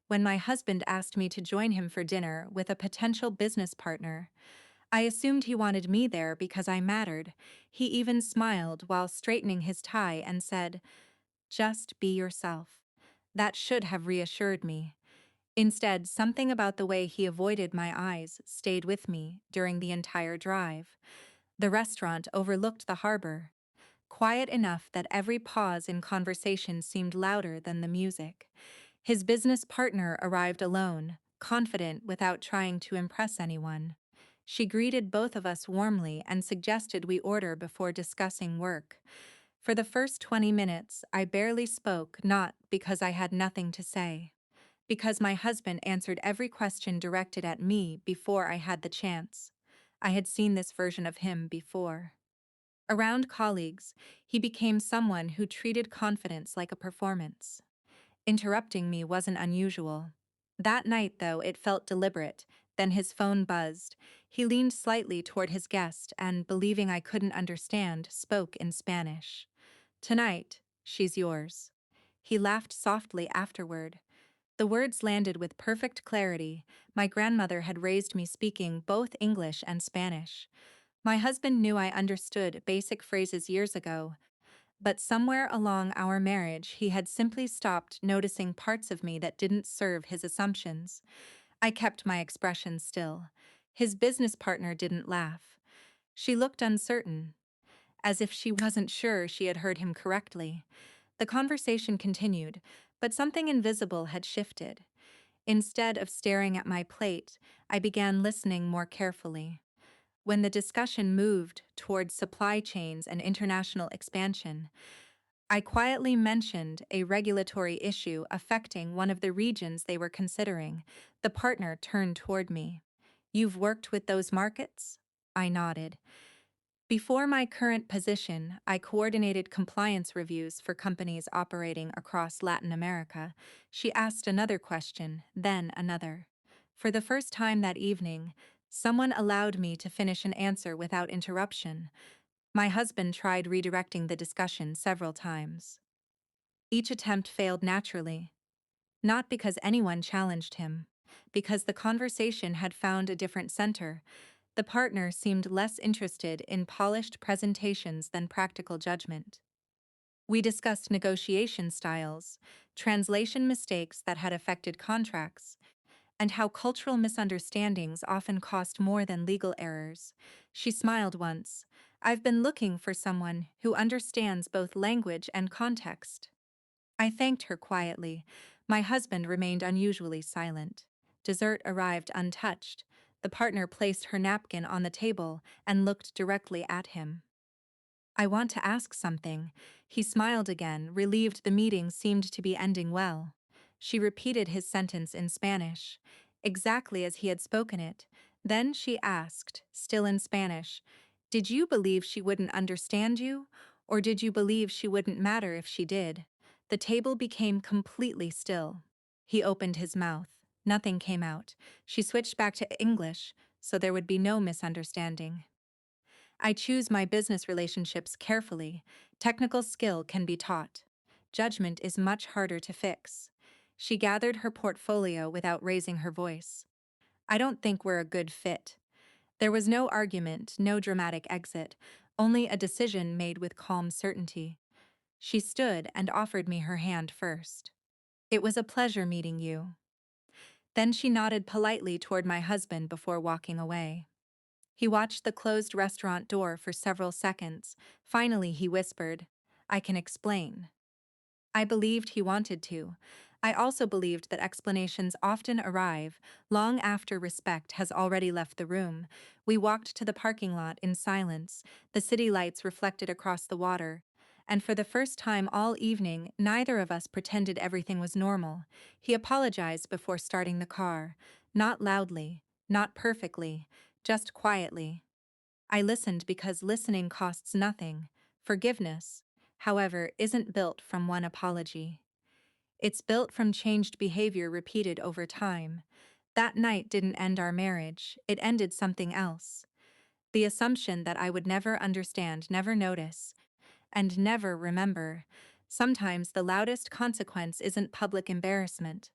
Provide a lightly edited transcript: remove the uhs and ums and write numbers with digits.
when my husband asked me to join him for dinner with a potential business partner. I assumed he wanted me there because I mattered. He even smiled while straightening his tie and said, "Just be yourself." That should have reassured me. Instead, something about the way he avoided my eyes stayed with me during the entire drive. The restaurant overlooked the harbor, quiet enough that every pause in conversation seemed louder than the music. His business partner arrived alone, confident without trying to impress anyone. She greeted both of us warmly and suggested we order before discussing work. For the first 20 minutes, I barely spoke, not because I had nothing to say, because my husband answered every question directed at me before I had the chance. I had seen this version of him before. Around colleagues, he became someone who treated confidence like a performance. Interrupting me wasn't unusual. That night, though, it felt deliberate. Then his phone buzzed. He leaned slightly toward his guest and, believing I couldn't understand, spoke in Spanish. "Tonight, she's yours." He laughed softly afterward. The words landed with perfect clarity. My grandmother had raised me speaking both English and Spanish. My husband knew I understood basic phrases years ago, but somewhere along our marriage he had simply stopped noticing parts of me that didn't serve his assumptions. I kept my expression still. His business partner didn't laugh. She looked uncertain, as if she wasn't sure she had heard him correctly. The conversation continued, but something invisible had shifted. Instead of staring at my plate, I began listening more carefully. When the discussion moved towards supply chains and international expansion, I quietly mentioned a regulatory issue affecting one of the regions they were considering. The partner turned toward me. "You've worked with those markets?" I nodded. Before my current position, I coordinated compliance reviews for companies operating across Latin America. She asked another question, then another. For the first time that evening, someone allowed me to finish an answer without interruption. My husband tried redirecting the discussion several times. Each attempt failed naturally, not because anyone challenged him, because the conversation had found a different center. The partner seemed less interested in polished presentations than practical judgment. We discussed negotiation styles, translation mistakes that had affected contracts, and how cultural misunderstandings often cost more than legal errors. She smiled once. "I've been looking for someone who understands both language and context." I thanked her quietly. My husband remained unusually silent. Dessert arrived untouched. The partner placed her napkin on the table and looked directly at him. "I want to ask something." He smiled again, relieved the meeting seemed to be ending well. She repeated his sentence in Spanish, exactly as he had spoken it. Then she asked, still in Spanish, "Did you believe she wouldn't understand you, or did you believe she wouldn't matter if she did?" The table became completely still. He opened his mouth. Nothing came out. She switched back to English, so there would be no misunderstanding. "I choose my business relationships carefully. Technical skill can be taught. Judgment is much harder to fix." She gathered her portfolio without raising her voice. "I don't think we're a good fit." There was no argument, no dramatic exit, only a decision made with calm certainty. She stood and offered me her hand first. "It was a pleasure meeting you." Then she nodded politely toward my husband before walking away. He watched the closed restaurant door for several seconds. Finally, he whispered, "I can explain." I believed he wanted to. I also believed that explanations often arrive long after respect has already left the room. We walked to the parking lot in silence, the city lights reflected across the water, and for the first time all evening, neither of us pretended everything was normal. He apologized before starting the car, not loudly, not perfectly, just quietly. I listened because listening costs nothing. Forgiveness, however, isn't built from one apology. It's built from changed behavior repeated over time. That night didn't end our marriage, it ended something else. The assumption that I would never understand, never notice, and never remember. Sometimes the loudest consequence isn't public embarrassment,